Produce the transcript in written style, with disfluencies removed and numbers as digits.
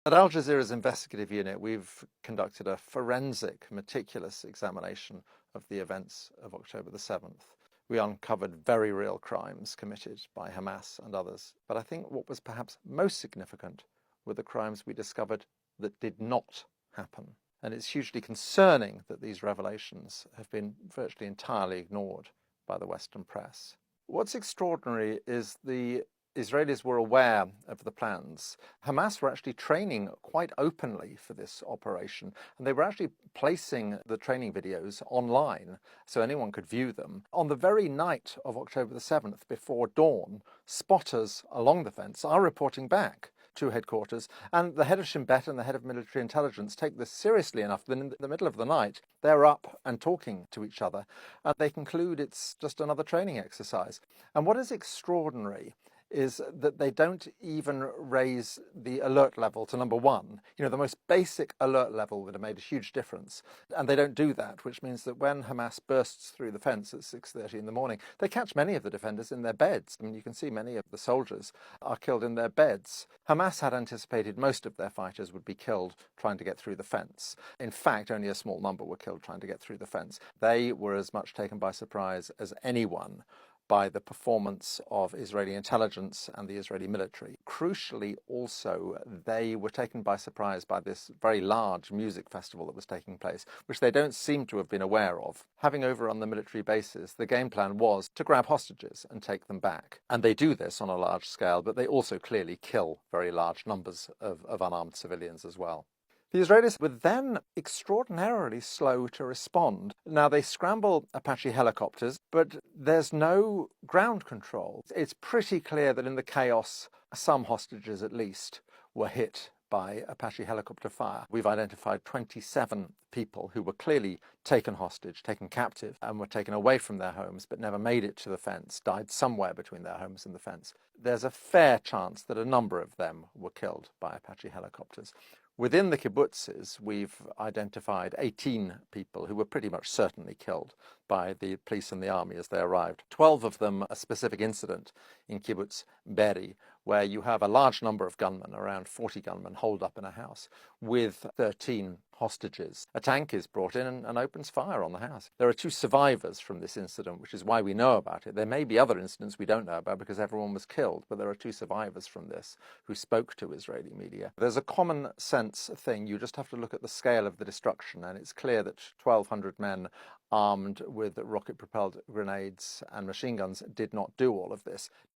At Al Jazeera's investigative unit, we've conducted a forensic, meticulous examination of the events of October the 7th. We uncovered very real crimes committed by Hamas and others. But I think what was perhaps most significant were the crimes we discovered that did not happen. And it's hugely concerning that these revelations have been virtually entirely ignored by the Western press. What's extraordinary is the Israelis were aware of the plans. Hamas were actually training quite openly for this operation, and they were actually placing the training videos online so anyone could view them. On the very night of October the 7th, before dawn, spotters along the fence are reporting back to headquarters, and the head of Shin Bet and the head of military intelligence take this seriously enough that in the middle of the night they're up and talking to each other, and they conclude it's just another training exercise. And what is extraordinary is that they don't even raise the alert level to number one, the most basic alert level that have made a huge difference. And they don't do that, which means that when Hamas bursts through the fence at 6:30 in the morning, they catch many of the defenders in their beds. I mean, you can see many of the soldiers are killed in their beds. Hamas had anticipated most of their fighters would be killed trying to get through the fence. In fact, only a small number were killed trying to get through the fence. They were as much taken by surprise as anyone by the performance of Israeli intelligence and the Israeli military. Crucially, also, they were taken by surprise by this very large music festival that was taking place, which they don't seem to have been aware of. Having overrun the military bases, the game plan was to grab hostages and take them back. And they do this on a large scale, but they also clearly kill very large numbers of unarmed civilians as well. The Israelis were then extraordinarily slow to respond. Now, they scramble Apache helicopters, but there's no ground control. It's pretty clear that in the chaos, some hostages at least were hit by Apache helicopter fire. We've identified 27 people who were clearly taken hostage, taken captive, and were taken away from their homes, but never made it to the fence, died somewhere between their homes and the fence. There's a fair chance that a number of them were killed by Apache helicopters. Within the kibbutzes, we've identified 18 people who were pretty much certainly killed by the police and the army as they arrived. 12 of them a specific incident in kibbutz Beri, where you have a large number of gunmen, around 40 gunmen, holed up in a house with 13 hostages. A tank is brought in and opens fire on the house. There are 2 survivors from this incident, which is why we know about it. There may be other incidents we don't know about because everyone was killed, but there are 2 survivors from this who spoke to Israeli media. There's a common sense thing. You just have to look at the scale of the destruction, and it's clear that 1,200 men armed with rocket-propelled grenades and machine guns did not do all of this.